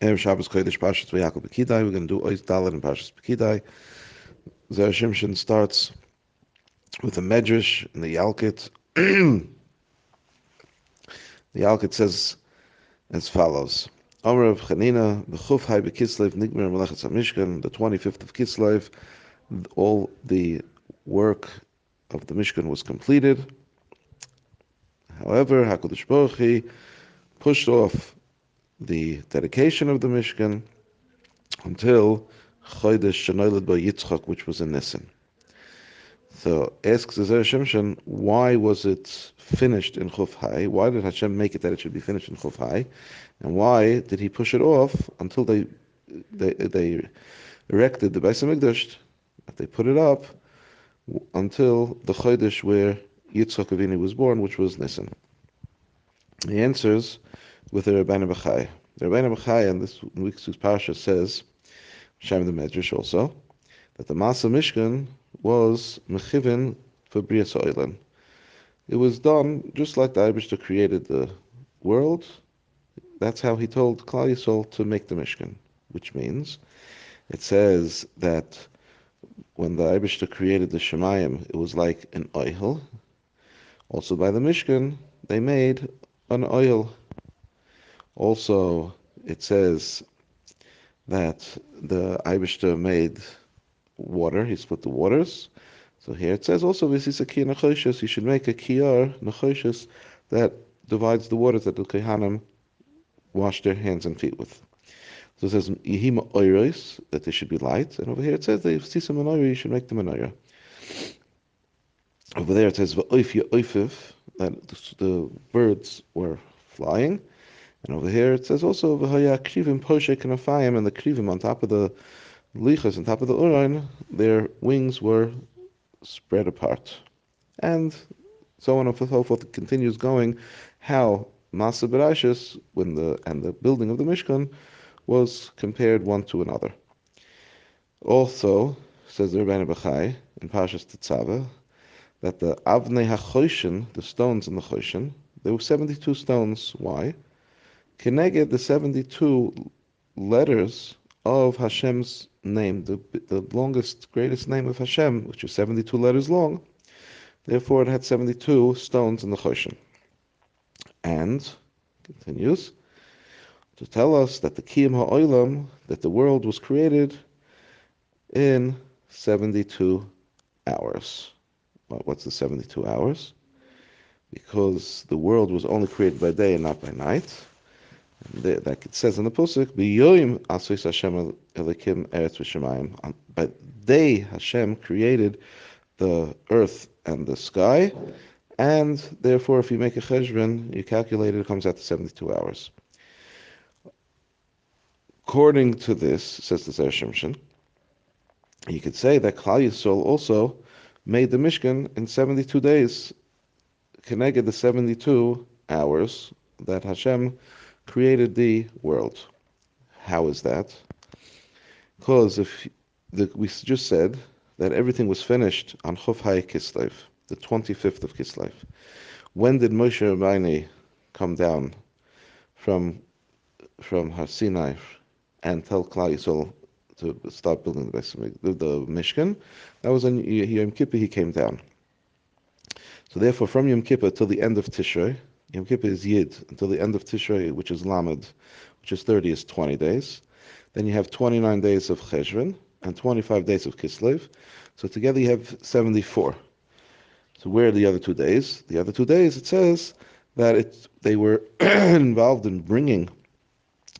Shabbos Kodesh Parshat V'Yakov Pekudei. We're going to do zt'l in Parshat Pekudei. Zera Shimshon starts with a medrash in the Yalkut. The Yalkut says as follows: Amar of Chanina, the Chuf Hai B'Kislev Nigmer Melechet Mishkan, the 25th of Kislev, all the work of the Mishkan was completed. However, HaKadosh Baruch Hu pushed off the dedication of the Mishkan until Chodesh Shenoiled by Yitzchak, which was in Nisan. So asks Zera Shimshon, why was it finished in Chuf Hai? Why did Hashem make it that it should be finished in Chuf Hai? And why did He push it off until they erected the Beis Hamikdash, that they put it up until the Chodesh where Yitzchak Avinu was born, which was Nisan? He answers with the Rabbi Chaim. The Rabbi Chaim in this week's Parshat says, Shem the Medrash also, that the Masa Mishkan was mechivin for Brias Ha'olam. It was done just like the Eibishter created the world. That's how He told Klal Yisrael to make the Mishkan, which means it says that when the Eibishter created the Shemayim, it was like an oil. Also by the Mishkan, they made an oil. Also, it says that the Eibishter made water. He split the waters. So here it says also, you should make a kiyar nechoshes that divides the waters that the Kohanim wash their hands and feet with. So it says yihima oiros, that they should be light, and over here it says they see some menorah, you should make the menorah. Over there it says v'oif oifiv, that the birds were flying, and over here it says also v'haya krivim poshe kanafayim, and the krivim on top of the lichas, on top of the urain, their wings were spread apart, and so on and so forth. It continues going how Masa Berashis, when the building of the Mishkan was compared one to another. Also, says the Rebbeinu B'chai in Parshat Tetzaveh, that the Avnei HaChoshen, the stones in the Choshen, there were 72 stones. Why? Keneged the 72 letters of Hashem's name, the longest, greatest name of Hashem, which is 72 letters long. Therefore, it had 72 stones in the Choshen. And continues to tell us that the Kiyam HaOlam, that the world was created in 72 hours. Well, what's the 72 hours? Because the world was only created by day and not by night. And like it says in the Pusuk, B'yoyim asos Hashem elikim eretz v'shamayim. By day, Hashem created the earth and the sky, and therefore, if you make a cheshbon, you calculate it, it comes out to 72 hours. According to this, says the Zera Shimshon, you could say that Klal Yisrael also made the Mishkan in 72 days, connected the 72 hours that Hashem created the world. How is that? Because we just said that everything was finished on Chuf Hai Kislev, the 25th of Kislev. When did Moshe Rabbeinu come down from Har Sinai and tell Klal Yisrael to start building the Mishkan? That was on Yom Kippur he came down. So therefore, from Yom Kippur till the end of Tishrei, Yom Kippur is Yid, until the end of Tishrei, which is Lamed, which is 30, is 20 days. Then you have 29 days of Cheshvan and 25 days of Kislev. So together you have 74. So where are the other 2 days? The other 2 days, it says that they were involved in bringing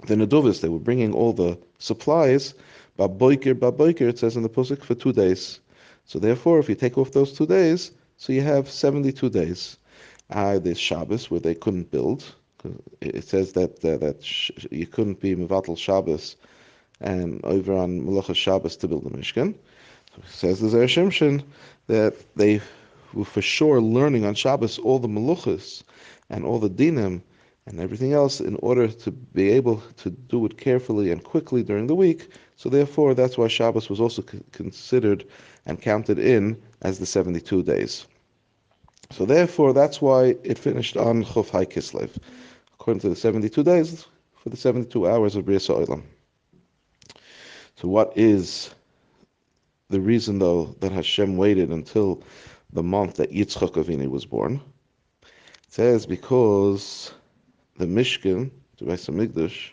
the Neduvis, they were bringing all the supplies, Baboiker, it says in the Pusuk, for 2 days. So therefore, if you take off those 2 days, so you have 72 days. There's Shabbos, where they couldn't build. It says that you couldn't be Mevatel Shabbos and over on Melachas Shabbos to build the Mishkan. So it says the Zera Shimshon that they were for sure learning on Shabbos all the Meluchas and all the Dinim and everything else in order to be able to do it carefully and quickly during the week. So therefore, that's why Shabbos was also considered and counted in as the 72 days. So therefore, that's why it finished on Chuf Hai Kislev. According to the 72 days, for the 72 hours of Bria So'ilam. So what is the reason, though, that Hashem waited until the month that Yitzchak Avinu was born? It says because the Mishkan, the Beis Hamikdash,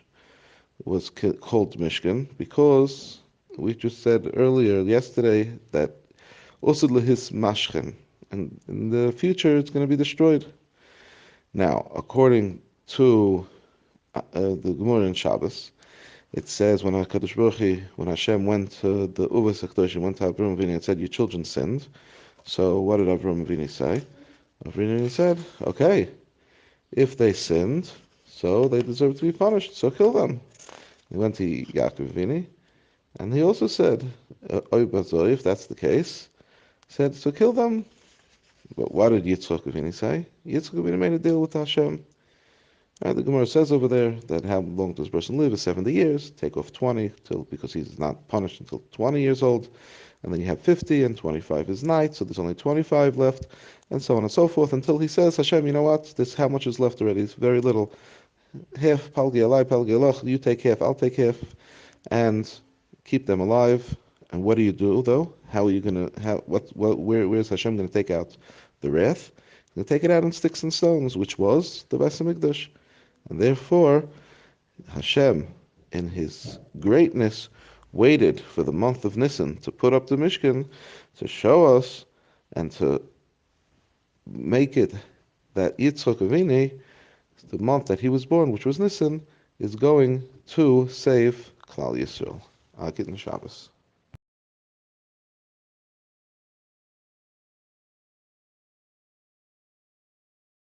was called Mishkan because we just said earlier, yesterday, that also lehis mashchen, and in the future it's going to be destroyed. Now, according to the Gemara in Shabbos, it says when HaKadosh Baruch Hu, when Hashem went to the Uvas HaKadosh, went to Avram Avinu and said, "Your children sinned." So what did Avram Avinu say? Avram Avinu said, "Okay, if they sinned, so they deserve to be punished. So kill them." He went to Yaakov Avinu, and he also said, "If that's the case," said, "So kill them." But what did Yitzchak Avinu say? Yitzchak Avinu made a deal with Hashem. The Gemara says over there that how long does a person live is 70 years. Take off 20 because he's not punished until 20 years old. And then you have 50 and 25 is night, so there's only 25 left, and so on and so forth, until he says, "Hashem, you know what? This how much is left already? It's very little. Half, palgi alai, palgi aloch. You take half, I'll take half, and keep them alive." And what do you do, though? How are you going to, where's Hashem going to take out the wrath? He's going to take it out in sticks and stones, which was the Beis Hamikdash. And therefore, Hashem, in His greatness, waited for the month of Nisan to put up the Mishkan to show us and to make it that Yitzchak Avinu, the month that he was born, which was Nisan, is going to save Klal Yisrael. I'll get in Shabbos.